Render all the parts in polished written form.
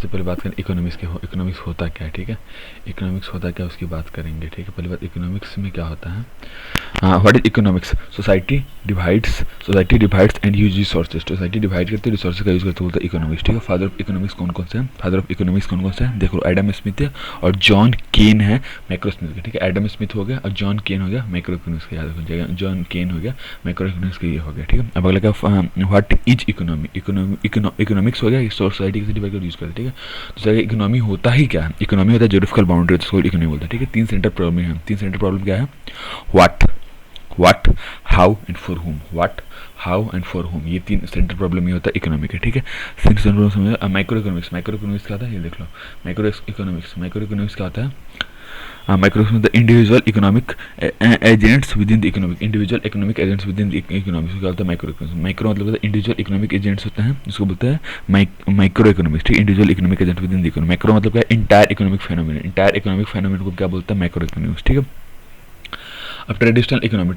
सबसे पहले बात करें इकोनॉमिक्स की। इकोनॉमिक्स होता क्या है, ठीक है, इकोनॉमिक्स होता क्या उसकी बात करेंगे, ठीक है। पहली बात इकोनॉमिक्स में क्या होता है, what is economics, society divides and use resources, society divide करते हैं, रिसोर्सेज का यूज करते बोलते हैं इकोनॉमिक्स, ठीक है। फादर ऑफ इकोनॉमिक्स कौन कौन से हैं, फादर ऑफ इकोनॉमिक्स कौन कौन से हैं, देखो एडम स्मिथ है और जॉन केन है मैक्रो स्मिथ का, ठीक है। एडम स्मिथ हो गया और जॉन केन हो गया मैक्रो इकोनॉमिक्स का, याद रखो जाएगा, जॉन केन हो गया मैक्रो इकोनॉमिक्स का, ये हो गया, ठीक है। अब अगला क्या, व्हाट इज इकोनॉमी, इकोनॉमिक्स हो गया, सोसाइटी कैसे डिवाइड कर यूज करते हैं, ठीक है। तो इकोनॉमी होता ही क्या है, इकोनॉमी होता है ज्योग्राफिकल बाउंड्री, उसको इकोनॉमी बोलते हैं, ठीक है। तीन सेंटर प्रॉब्लम है, तीन सेंटर प्रॉब्लम क्या है, व्हाट, हाउ एंड फॉर हुम, what, how and for home, ये तीन सेंटर प्रॉब्लम ये होता है इकोनॉमिक है, ठीक है। सेंटर प्रॉब्लम समझ। माइक्रो इकोनॉमिक्स, माइक्रो इकोनॉमिक्स क्या होता है ये देख लो, माइक्रो इकोनॉमिक्स क्या होता है, micro the individual economic agents with in the economic, individual economic agents with in the economics क्या होता है माइक्रो इकोनॉमिक्स। माइक्रो मतलब इंडिविजुअल इकोनॉमिक एजेंट्स होते हैं, इसको बोलते हैं माइक्रो इकोनॉमिक्स, ठीक है। Individual economic agent with in the economic, micro मतलब क्या, entire economic phenomenon, entire economic phenomenon को क्या बोलते हैं माइक्रो इकोनॉमिक्स, ठीक है। अब ट्रेडिशनल इकोनॉमी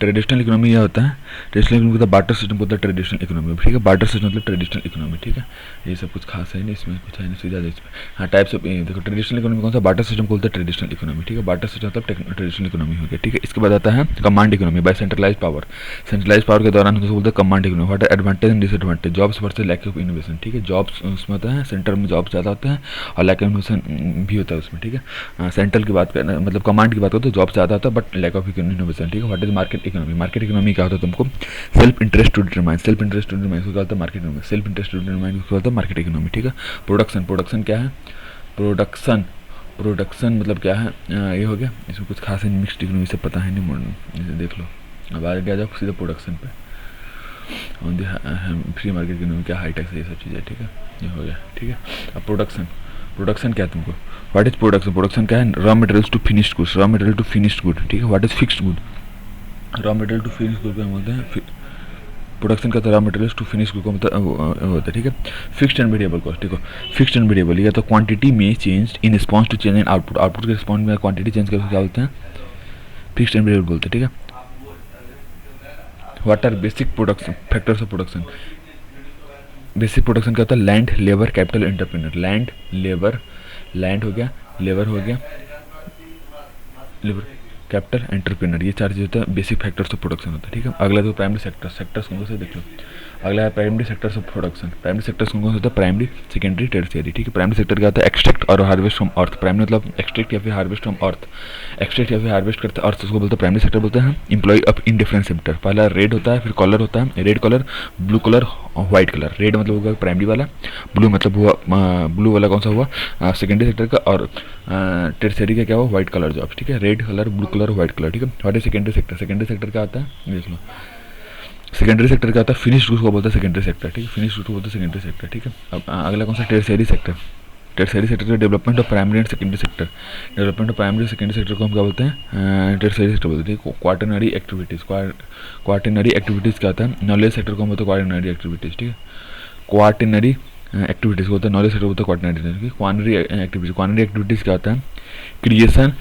क्या होता है, ट्रेडिशनल इकोनॉमी का बार्टर सिस्टम होता है ट्रेडिशनल इकोनॉमी, ठीक है। बार्टर सिस्टम मतलब ट्रेडिशनल इकोनॉमी, ठीक है। ये सब कुछ खास है नहीं इसमें, कुछ है नहीं सीधा इसमें। हाँ, टाइप्स ऑफ देखो ट्रेडिशनल इकोनॉमी कौन सा, बार्टर सिस्टम को बोलते हैं ट्रेडिशनल इकोनॉमी, ठीक है। बार्टर सिस्टम मतलब ट्रेडिशनल इकोनॉमी हो गया, ठीक है। इसके बाद आता है command economy by centralise power, centralise power के दौरान उसको बोलते हैं command economy. What are advantage and disadvantage, jobs versus lack of innovation, ठीक है। जॉब्स उसमें होता है, सेंटर में जॉब ज़्यादा होते हैं और लैक ऑफ इनोवेशन भी होता है उसमें, ठीक है। सेंट्रल की बात करना मतलब कमांड की बात करो तो जॉब ज़्यादा होता है बट लैक ऑफ इनोवेशन, ठीक है। What is market economy, market economy क्या होता है तुमको, self interest to determine, self interest to determine क्या होता है market economy, self interest to determine क्या होता है मार्केट इकोनॉमी, ठीक है। प्रोडक्शन क्या है, प्रोडक्शन मतलब क्या है, ये हो गया। इसमें कुछ खास है मिक्स्ड इकोनॉमी से पता है नहीं मॉडर्न, जैसे देख लो। अब आगे आ जाओ सीधा प्रोडक्शन पे, फ्री मार्केट इकोनॉमी क्या, हाई टैक्स, ये सब चीज़ें, ठीक है। ये हो गया, ठीक है। अब प्रोडक्शन क्या है तुमको, व्हाट इज प्रोडक्शन क्या है, raw materials to finished goods, raw material to finished good, ठीक है। What is fixed good, raw material to finish good को बोलते हैं प्रोडक्शन का, raw materials to finish good को मतलब होता है, ठीक है। फिक्स्ड एंड वेरिएबल कॉस्ट, ठीक है। फिक्स्ड एंड वेरिएबल या तो क्वांटिटी में change in response to change in output, output के रिस्पॉन्स में क्वांटिटी चेंज करके क्या बोलते हैं फिक्स्ड एंड वेरिएबल बोलते हैं, ठीक है। What are basic production factors of production, basic production क्या होता है, land, labour, capital, entrepreneur, land हो गया, लेबर हो गया, लेबर, कैपिटल, एंटरप्रेन्योर, ये चार चीज़ होता है बेसिक फैक्टर्स ऑफ प्रोडक्शन होता है, ठीक है। अगला तो प्राइमरी सेक्टर्स कौन से देख लो। अगला है primary sectors of production, primary sectors कौन कौन होता है, प्राइमरी, सेकेंडरी, टर्शियरी, ठीक है। प्राइमरी सेक्टर क्या होता है, एक्सट्रैक्ट और हार्वेस्ट फ्रॉम अर्थ, प्राइमरी मतलब एक्सट्रैक्ट या फिर हार्वेस्ट फ्रॉम अर्थ, एक्सट्रैक्ट या फिर हार्वेस्ट करते हैं अर्थ, उसको बोलते हैं प्राइमरी सेक्टर बोलते हैं। Employ of in different sector, पहला रेड होता है, फिर कलर होता है, red colour, blue colour, white colour. Red मतलब होगा प्राइमरी वाला, ब्लू मतलब हुआ ब्लू वाला कौन सा हुआ सेकेंडरी सेक्टर का, और टर्शियरी का क्या हुआ व्हाइट कलर जॉब, ठीक है। Red colour, blue colour, white colour, ठीक है। What is secondary sector, secondary sector क्या आता है देख लो। सेकेंडरी सेक्टर क्या होता है, फिनिश गुड्स को बोलते हैं सेकेंडरी सेक्टर, ठीक है। फिनिश गुड्स को बोलते हैं सेकेंडरी सेक्टर, ठीक है। अब अगला कौन सा, टर्शियरी सेक्टर, टर्शियरी सेक्टर का development of primary and secondary sector, development of primary secondary sector को हम क्या बोलते हैं टर्शियरी सेक्टर बोलते हैं। क्वार्टरनरी एक्टिविटीज़, क्वार्टरनरी एक्टिविटीज़ क्या होता है, नॉलेज सेक्टर को हम बोलते हैं क्वार्टरनरी एक्टिविटीज़, ठीक है। क्वार्टरनरी एक्टिविटीज़ को होता है, नॉलेज सेक्टर बोलते हैं क्वार्टरनरी, क्वार्टरनरी एक्टिविटीज़ क्या होता है, creation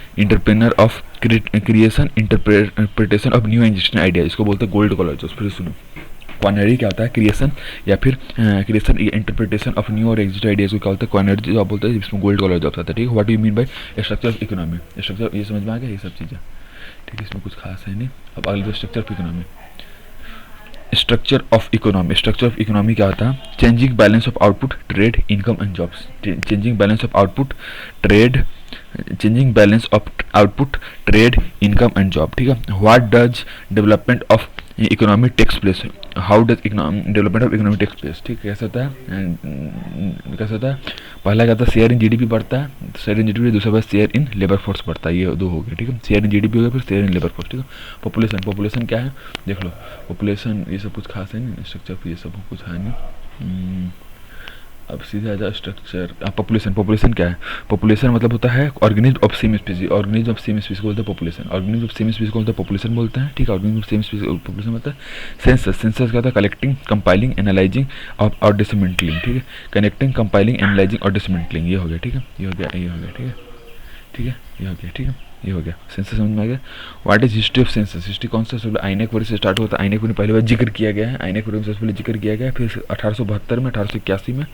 interpretation of new and existing idea, इसको बोलते हैं गोल्ड कॉलर जॉब्स। फिर सुनो, क्वार्टरनरी क्या होता है, क्रिएशन या फिर क्रिएशन इंटरप्रिटेशन ऑफ न्यू और एग्जिस्ट आइडियाज को क्या होता है क्वार्टरनरी जॉब बोलते हैं, जिसमें गोल्ड कॉलर जॉब्स आता है, ठीक है। What you mean by structure of economy, structure ये समझ में आ गया, ये सब चीज़ें, ठीक है। इसमें कुछ खास है नहीं। अब अगले structure of economy, structure of economy क्या होता है, changing balance of output, trade, income and jobs, changing balance of output, trade, changing balance of output, trade, income and job, ठीक है। What does development of economy takes place, how does development of economy takes place, ठीक है। कैसे होता है पहला क्या होता है, शेयर इन जीडीपी बढ़ता है, शेयर इन जीडीपी, दूसरा बात शेयर इन लेबर फोर्स बढ़ता है, ये दो हो गए, ठीक है। शेयर इन जीडीपी हो गया, फिर शेयर इन लेबर फोर्स, ठीक है। पॉपुलेशन क्या है देख लो, पॉपुलेशन ये सब कुछ खास है नहीं, स्ट्रक्चर ये सब कुछ है नहीं। अब सीधे आ जाओ स्ट्रक्चर, पॉपुलेशन क्या है, पॉपुलेशन मतलब होता है organism of same species, organism of same species को बोलते हैं population, organism of same species को बोलते हैं पॉपुलेशन बोलते हैं, ठीक है। Organism of same species population होता है। सेंसस क्या होता है, कलेक्टिंग, कंपाइलिंग, एनालाइजिंग और डिसमेंटलिंग, ठीक है। कनेक्टिंग, कंपाइलिंग, एनालाइजिंग और डिसमेंटलिंग, ये हो गया, ठीक है। ये हो गया, ठीक है, ये हो गया, ठीक है। ये हो गया सेंसस समझ में आ गया। What is history of census, history कौन सा आइनक वर्ष से स्टार्ट होता है। आइनक में पहली बार जिक्र किया गया है, आइनक वर्ष से पहले जिक्र किया गया है, फिर 1872 में 1881 में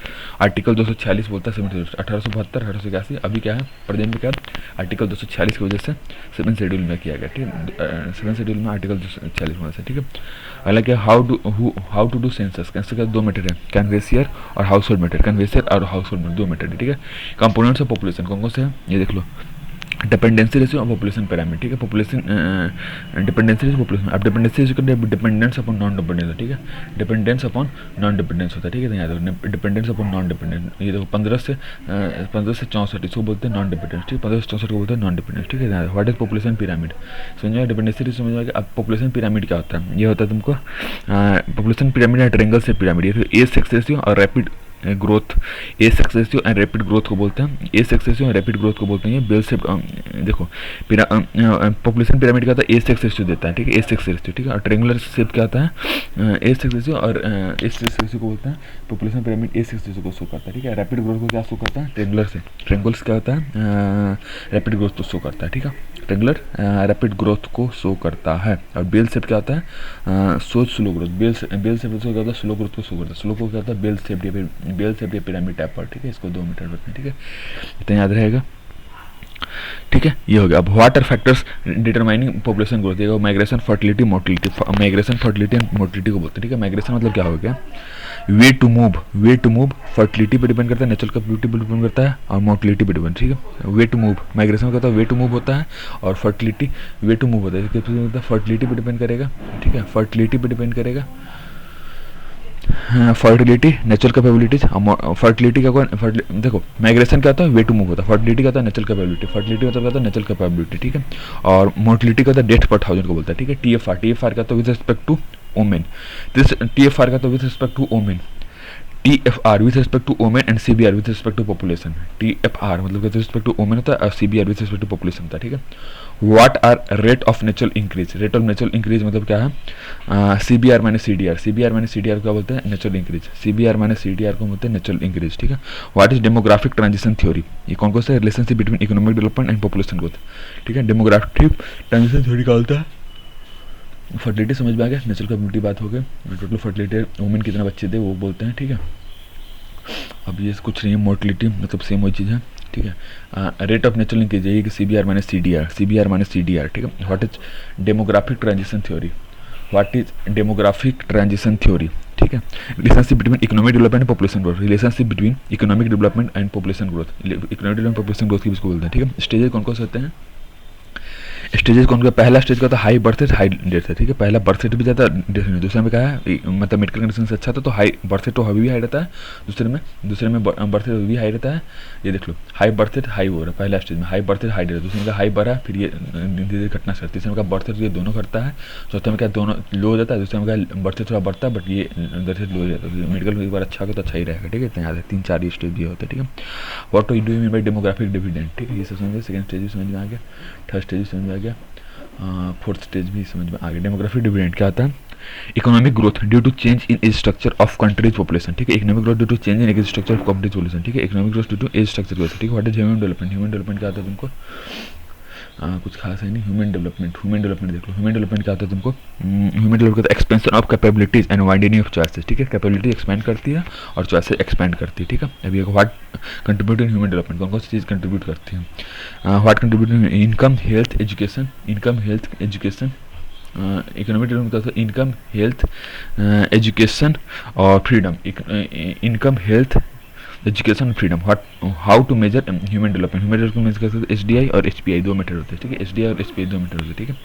आर्टिकल 246 बोलता है 1872 1881। अभी क्या है प्रेजेंट में क्या आर्टिकल 246 की वजह से 7 शेड्यूल में किया गया, ठीक है 7 शेड्यूल में आर्टिकल 246 में से, ठीक है। अगला क्या हाउ टू डू सेंसस, कैसे का 2 मेथड है, कैनवेसियर और हाउस होल्ड मेथड, कैनवेसियर और हाउस होल्ड मेथड 2 मेथड है, ठीक है। कंपोनेंट्स ऑफ पॉपुलेशन कौन कौन से हैं ये देख लो, डिपेंडेंसी रेशियो और पॉपुलेशन पैरामीटर, ठीक है। पॉपुलेशन डिपेंडेंसी रेशियो पॉपुलेशन, अब डिपेंडेंसी रेशियो का डिपेंडेंस अपॉन नॉन डिपेंडेंस, ठीक है। डिपेंडेंस अपॉन नॉन डिपेंडेंस होता है, ठीक है। याद रखो डिपेंडेंस अपॉन नॉन डिपेंडेंस, ये देखो 15 से 64 इसको बोलते हैं नॉन डिपेंडेंस, ठीक है। 15 से 64 को बोलते हैं नॉन डिपेंडेंस, ठीक है। व्हाट इज पॉपुलेशन पिरामिड, समझ में, डिपेंडेंसी रेशियो समझ में। अब पॉपुलेशन पिरामिड क्या होता है, ये होता है तुमको पॉपुलेशन पिरामिड है ट्रायंगल से पिरामिड, ये एज सेक्स रेशियो और rapid growth, A successive and rapid growth को बोलते हैं, ए सक्सेसिव एंड रैपिड ग्रोथ को बोलते हैं। बेल शेप देखो पॉपुलेशन पिरामिड क्या होता है, ए सक्सेसिव देता है, ठीक है, ए सक्सेसिव, ठीक है। और ट्रायंगुलर शेप क्या होता है, ए सक्सेसिव और ए सक्सेसिव को बोलते हैं। पॉपुलेशन पिरामिड ए सक्सेसिव को शो करता है, ठीक है। रैपिड ग्रोथ को क्या शो करता है, ट्रायंगुलर से, ट्रायंगल्स क्या होता है रैपिड ग्रोथ को शो करता है, ठीक है। ट्रायंगुलर रैपिड ग्रोथ को शो करता है। और बेल शेप क्या होता है, स्लो ग्रोथ, बेल शेप क्या होता है, स्लो ग्रोथ को शो करता है। स्लो को क्या होता है, बेल शेप या पिरामिड टाइप पर, ठीक है। इसको 2 मीटर रखते हैं, ठीक है, इतना याद रहेगा, ठीक है। ये हो गया। अब what are factors determining population growth, ये migration, fertility, mortality, migration, fertility and mortality को बोलते हैं, ठीक है। माइग्रेशन मतलब क्या हो गया, वे टू मूव फर्टिलिटी पे डिपेंड करता है, नेचुरल कैपेबिलिटी पे डिपेंड करता है और मोटिलिटी पे डिपेंड, ठीक है। वे टू मूव माइग्रेशन करता है, वे टू मूव होता है, और फर्टिलिटी वे टू मूव होता है, फर्टिलिटी पे डिपेंड करेगा, ठीक है, फर्टिलिटी पे डिपेंड करेगा, फर्टिलिटी, नेचुरल कैपेबिलिटीज। फर्टिलिटी का देखो माइग्रेशन क्या होता है, वे टू मूव होता है, फर्टिलिटी का होता है नेचुरल कैपेबिलिटी, फर्टिलिटी मतलब क्या होता है नेचुरल कैपेबिलिटी, ठीक है। और मोटिलिटी का होता है डेथ पर 1000 को बोलता है, ठीक है। टीएफआर का तो with respect to women, TFR का तो with respect to women, TFR with respect to women and CBR with respect to population. TFR मतलब विथ रिस्पेक्ट टू वोमेन होता है और CBR with respect to population होता है, ठीक है। What are rate of natural increase, rate of natural increase मतलब क्या है, CBR minus CDR, CBR minus CDR क्या बोलते हैं, natural increase, CBR minus CDR को बोलते हैं नेचुरल इंक्रीज, ठीक है। What is demographic transition theory, ये कौन कौन सा relationship between economic development and population growth, ठीक है। डेमोग्राफिक ट्रांजिशन थ्योरी का होता है, फर्टिलिटी समझ में आ गया, नेचुरल कैपेबिलिटी बात हो गई, टोटल फर्टिलिटी वुमेन कितने बच्चे थे वो बोलते हैं, ठीक है। अब ये कुछ नहीं है, मोटिलिटी मतलब सेम वही चीज़ है, ठीक है। रेट ऑफ नेचुरल इंक्रीज है कि सीबीआर माइनस सीडीआर, ठीक है। What is demographic transition theory, what is demographic transition theory, ठीक है। Relationship between economic development and population growth, relationship between economic development and population growth, economic development population growth की इसको बोलते हैं, ठीक है। स्टेजेस कौन कौन से होते हैं, स्टेजेस कौन का, पहला स्टेज का था high birth rate high death है, ठीक है। पहला बर्थ रेट भी ज़्यादा, दूसरे में क्या है मतलब मेडिकल कंडीशन से अच्छा था तो हाई बर्थ रेट तो अभी भी हाई रहता है, दूसरे में बर्थ रेट भी हाई रहता है। ये देख लो हाई बर्थ रेट हाई हो रहा है पहला स्टेज में, high birth rate high death, दूसरे में का हाई बढ़ा फिर ये धीरे धीरे घटना से, तीसरे में का बर्थ रेट ये दोनों घटता है, चौथे में क्या दोनों लो हो जाता है, दूसरे में क्या बर्थ रेट थोड़ा बढ़ता है बट ये बर्थ रेट लो हो जाता है। मेडिकल एक बार अच्छा होगा तो अच्छा ही रहेगा, ठीक है। इतना याद है 3-4 स्टेज ये होता है, ठीक है। What do you mean by demographic dividend, ठीक है, ये सब समझ गए। सेकंड स्टेज भी समझ में आ गया, थर्ड स्टेज भी समझ में आ गया, फोर्थ स्टेज भी समझ में आ गया। डेमोग्राफिक डिविडेंड क्या होता है, economic growth due to change in age structure of countries population, ठीक है। Economic growth due to change in age structure of countries population, ठीक है। Economic growth due to age structure, ठीक है। What is human development, human development क्या होता है तुमको, कुछ खास है नहीं। ह्यूमन डेवलपमेंट देख लो, ह्यूमन डेवलपमेंट क्या होता है तुमको, human development expansion of capabilities and widening of choices, ठीक है। कैपेबिलिटी एक्सपेंड करती है और चॉइसेस एक्सपेंड करती है, ठीक है। अभी what contribute in human development, कौन कौन सी चीज़ कंट्रीब्यूट करती है, what contribute in income health education, economic development का इनकम हेल्थ एजुकेशन और freedom, income health education freedom. How to measure human development measure कर सकते एसडीआई और एचपीआई 2 मेथड होते हैं, ठीक है। एसडीआई और एचपीआई 2 मेथड होते हैं, ठीक है।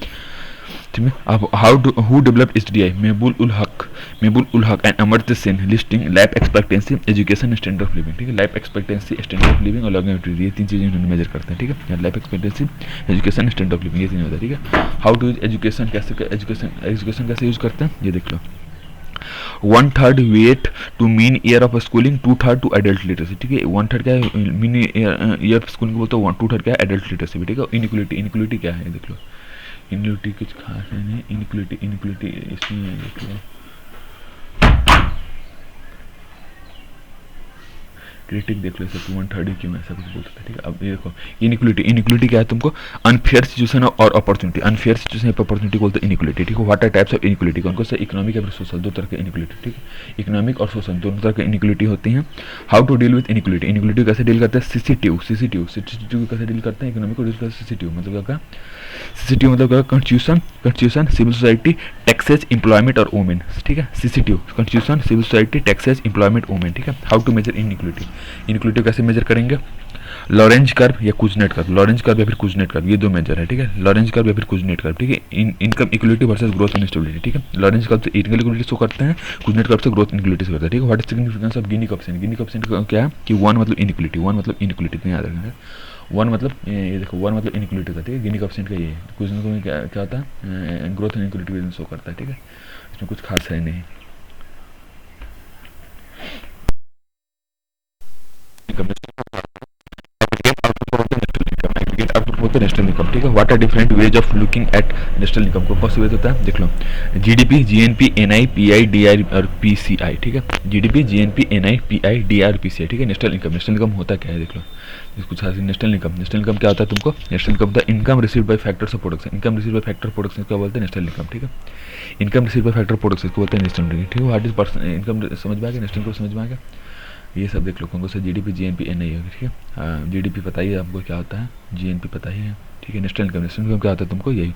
ठीक है। अब who develop SDI, Mahbub ul Haq and Amartya Sen listing life expectancy education standard of living, ठीक है। Life expectancy standard of living और लॉन्गेविटी, ये 3 चीज़ें इन्होंने मेजर करते हैं, ठीक है। Life expectancy education standard of living ये 3 होता है, ठीक है। How to use education, education कैसे यूज करते हैं ये देख लो। 1/3 weight to mean year of schooling, 2/3 to adult literacy, ठीक है। 1/3 क्या है मीन ईयर ऑफ स्कूलिंग बोलते हैं, 2/3 क्या है एडल्ट लिटरेसी, ठीक है। इनइक्वलिटी क्या है देख लो, इनइक्वलिटी कुछ खास है नहीं, इनइक्वलिटी इसमें देख लो, क्रिटिक देख लो, जैसे 130 क्यों ऐसा कुछ बोल सकते हैं, ठीक है। अब ये देखो इनइक्वलिटी, इनइक्वलिटी क्या है तुमको, अनफेयर सिचुएशन और अपॉर्चुनिटी, अनफेयर सिचुएशन अपॉर्चुनिटी बोलते हैं इनइक्वलिटी, ठीक है। What are types of inequality, कौन कौन से, इकोनॉमिक और सोशल, दो तरह के इनइक्वलिटी, ठीक है। इकोनॉमिक और सोशल दोनों तरह की इनइक्वलिटी होती हैं। How to deal with inequality, inequality कैसे डील करते हैं, सीसीटीव, सीसीटीव, सीसीटीव कैसे डील करते हैं, इकोनॉमिक को डील करते हैं सीसीटीव, मतलब क्या, सीसीटीव मतलब क्या, constitution, constitution, civil society, taxes, employment और वुमेन, ठीक है। CCTV, constitution, civil society, taxes, employment, women, ठीक है। How to measure inequality, inequality कैसे मेजर करेंगे, लॉरेंज कर्व या कुजनेट कर्व, लॉरेंज कर्व या फिर कुजनेट कर्व, ये दो मेजर है, ठीक है। लॉरेंज कर्व या फिर कुजनेट कर्व, ठीक है। Income equality versus growth instability, ठीक है। लॉरेंज कर्व से इनकम इक्वलिटी शो करते हैं, कुजनेट कर्व से ग्रोथ इनइक्वलिटी शो करते हैं, ठीक है। What is significance of Guinea coefficient, Guinea coefficient क्या है कि वन मतलब इनइक्वलिटी, वन मतलब इनइक्वलिटी, तो याद रखना, वन मतलब ये देखो, वन मतलब इनइक्वलिटी का, ठीक है। गिनी कोएफिशिएंट का ये है, कुजनेट में क्या होता है, ग्रोथ इनइक्वलिटी शो करता है, ठीक है। इसमें कुछ खास है नहीं। नेशनल इनकम, ठीक है। What are different ways of looking at national income, को कौन सा वेज होता है, देख लो, GDP, GNP, NI, PI, DR और पीसीआई, ठीक है। GDP, GNP, NI, PI, DR, PCI, ठीक है। नेशनल इनकम, नेशनल इनकम होता क्या है, देख लो, इसको खास, नेशनल इनकम, नेशनल इनकम क्या होता है तुमको, नेशनल इनकम होता है income received by factors of production, income received by factor production क्या बोलते हैं, नेशनल इनकम, ठीक है। Income received by factor production को बोलते हैं नेशनल इनकम, ठीक है। व्हाट इज पर्सन इनकम, समझ में आ गया, नेशनल इनकम समझ में आ गया। ये सब देख लो, कौन कौन सा, जीडीपी, जीएनपी, एनआई होगी, ठीक है। जीडीपी पता ही है आपको क्या होता है, जीएनपी पता ही है, ठीक है। नेशनल इनकम, नेशनल इनकम क्या होता है तुमको, यही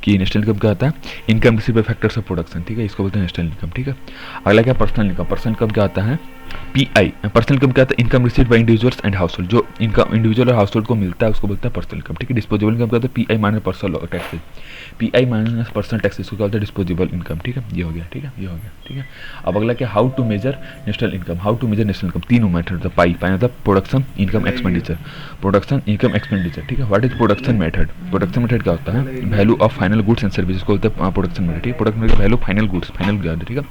कि नेशनल इनकम क्या होता है, income received by factors of production, ठीक है। इसको बोलते हैं नेशनल इनकम, ठीक है। अगला क्या, पर्सनल इनकम, पर्सनल इनकम क्या होता है, पीआई, पर्सनल इनकम क्या होता है, income received by individuals and house hold, जो इनकम इंडिविजुअल और हाउस होल्ड को मिलता है उसको बोलते हैं पर्सनल इनकम, ठीक है। डिस्पोजेबल इनकम क्या होता है, pi minus personal taxes, pi minus personal taxes को क्या होता है, डिस्पोजेबल इनकम, ठीक है। ये हो गया, ठीक है, ये हो गया, ठीक है। अब अगला क्या, how to measure national income, how to measure national income, तीनों मेथड होता है, पाई मतलब production, income, expenditure, production, income, expenditure, ठीक है। What is production method, production method क्या होता है, value of final goods and services को बोलते हैं प्रोडक्शन मेथड, ठीक है। Production method value final goods, final goods, ठीक है।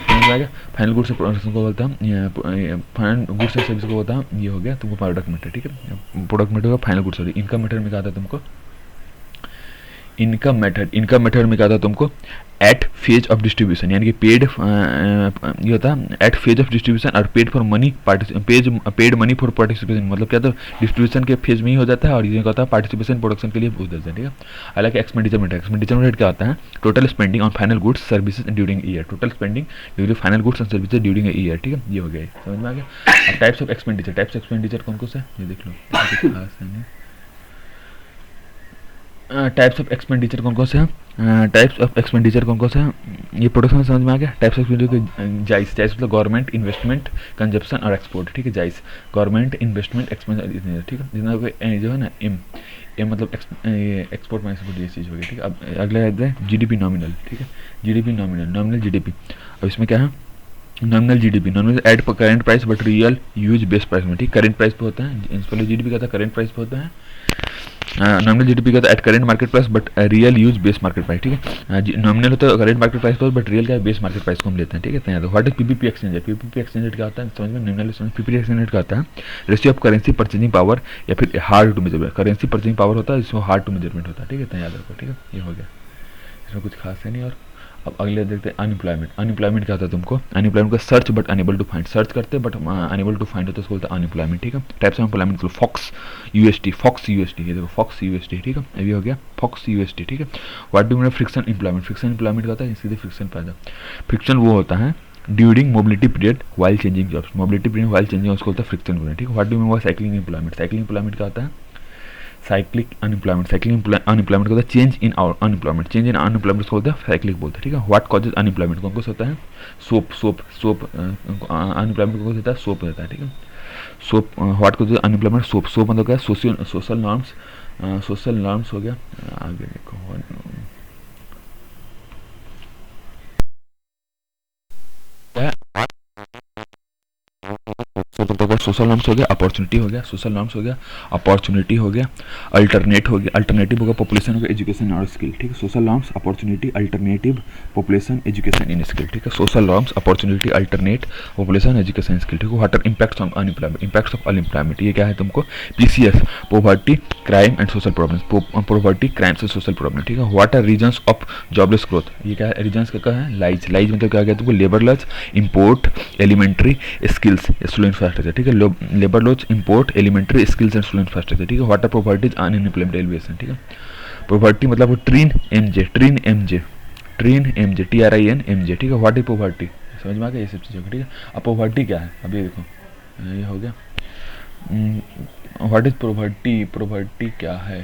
फाइनल गुड्स प्रोडक्शन को बोलता है, फाइनल गुड्स एंड सर्विस को बोलता है, ये हो गया तुमको प्रोडक्ट मेथड, ठीक है। प्रोडक्ट मेथड का फाइनल गुड्स, इनकम मेथड में क्या आता है तुमको, इनकम मेथड, इनकम मेथड में क्या था तुमको, एट फेज ऑफ डिस्ट्रीब्यूशन, यानी कि पेड ये होता है एट फेज ऑफ डिस्ट्रीब्यूशन और paid for money paid money for participation, मतलब क्या था, डिस्ट्रीब्यूशन के फेज में ही हो जाता है और ये क्या होता है, पार्टिसिपेशन प्रोडक्शन के लिए हो जाता है, ठीक है। हालांकि एक्सपेंडिचर मेथड, एक्सपेंडिचर मेथड क्या होता है, total spending on final goods services during year, total spending during final goods and services during year, ठीक है। ये हो गया, समझ में आ गया। Types of expenditure, types of expenditure कौन कौन से, ये देख लो, खास है नहीं। टाइप्स ऑफ एक्सपेंडिचर कौन कौन से हैं, टाइप्स ऑफ एक्सपेंडिचर कौन कौन से हैं, ये प्रोडक्शन समझ में आ गया। टाइप्स ऑफ एक्सपेंडिचर, जाइज, जाइज मतलब गवर्नमेंट, इन्वेस्टमेंट, कंजप्शन और एक्सपोर्ट, ठीक है। जाइज गवर्नमेंट, इन्वेस्टमेंट, एक्सपेंडिचर, ठीक है। जितना जो है ना एम, एम मतलब एक्सपोर्ट में एक्सपोर्ट, ये चीज़ हो गई, ठीक है। अब अगला है जीडीपी नॉमिनल, ठीक है। जीडीपी नॉमिनल, नॉमिनल जीडीपी, अब इसमें क्या है, nominal GDP, nominal at current price but real use base price में, ठीक। करेंट प्राइस पे होता है, पहले जीडीपी का था करेंट प्राइस पे होता है, नॉमिनल जीडीपी का at current market price but real use base market price, ठीक है। नॉमिनल होता है करेंट मार्केट प्राइस पर बट रियल क्या है, बेस मार्केट प्राइस को हम लेते हैं, ठीक है। तो what is PPP exchange, PPP exchange क्या होता है समझ में, निम्नलिखित समझ, पीपीपी एक्सचेंज क्या होता है, ratio of currency purchasing power या फिर hard to measurement, currency purchasing power होता है इसमें हार्ड टू मेजरमेंट होता है, ठीक है। तो याद रखो, ठीक है। ये हो गया, इसमें कुछ खास है नहीं। और अब अगले देखते हैं अनएम्प्लॉयमेंट, अनएम्प्लॉयमेंट क्या होता है तुमको, अनएम्प्लॉयमेंट का search but unable to find, search करते बट अनेबल टू फाइंड होता है, उसको बोलते हैं अनएम्प्लॉयमेंट, ठीक है। Types of employment fox UST, fox UST, ये देखो फॉक्स यूएसटी, ठीक है। अभी हो गया फॉक्स यूएसटी, ठीक है। What do mean friction employment, friction employment का होता है सीधे फ्रिक्शन पैदा, फ्रिक्शन वो होता है during mobility period while changing jobs, mobility period while changing उसको होता है फ्रिक्शन एम्प्लॉयमेंट, ठीक है। What do mean cycling employment, cycling employment क्या होता है, साइक्लिक अनएम्प्लॉयमेंट, साइक्लिक अनएम्प्लॉयमेंट होता है change in unemployment, change in unemployment को बोलते हैं साइक्लिक बोलते हैं, ठीक है। व्हाट कॉजेज अनएम्प्लॉयमेंट, कौन कौन होता है, सोप, सोप, सोप अनएम्प्लॉयमेंट कौन होता है, सोप होता है, ठीक है। Soap, what causes unemployment, soap, soap मतलब क्या, सोशल नॉर्म्स, सोशल नॉर्म्स हो गया। आगे देखो सोशल नॉर्म्स हो गया, अपॉर्चुनिटी हो गया, सोशल नॉर्म्स हो गया, अपॉर्चुनिटी हो गया, अल्टरनेट हो गया, अल्टरनेटिव होगा, पॉपुलेशन हो गया, एजुकेशन और स्किल, ठीक है। Social norms, opportunity, alternative, population, education in skill, ठीक है। Social norms, opportunity, alternate, population, education, skill, ठीक है। What are impacts on unemployment, impacts of unemployment, ये क्या है तुमको, PCS, poverty, crime and social problems, poverty, crimes and social problem, ठीक है। What are reasons of jobless growth, ये क्या है, रीजंस का है, लाइज, लाइज मतलब क्या गया तुमको, labour laws, import, elementary, skills, slow infrastructure, ठीक है, labour laws, import, elementary skills and student infrastructure, ठीक है, वाटर प्रॉपर्टीज अनएम्प्लॉयमेंट एलिवेशन, ठीक है। प्रॉपर्टी मतलब TRIN M J, TRIN M J, TRIN M J, TRIN MJ, ठीक है। What is property, समझ में आ गया ये सब चीज़ों को, ठीक है। अब प्रॉपर्टी क्या है, अब ये देखो, ये हो गया। व्हाट इज प्रॉपर्टी, प्रॉपर्टी क्या है,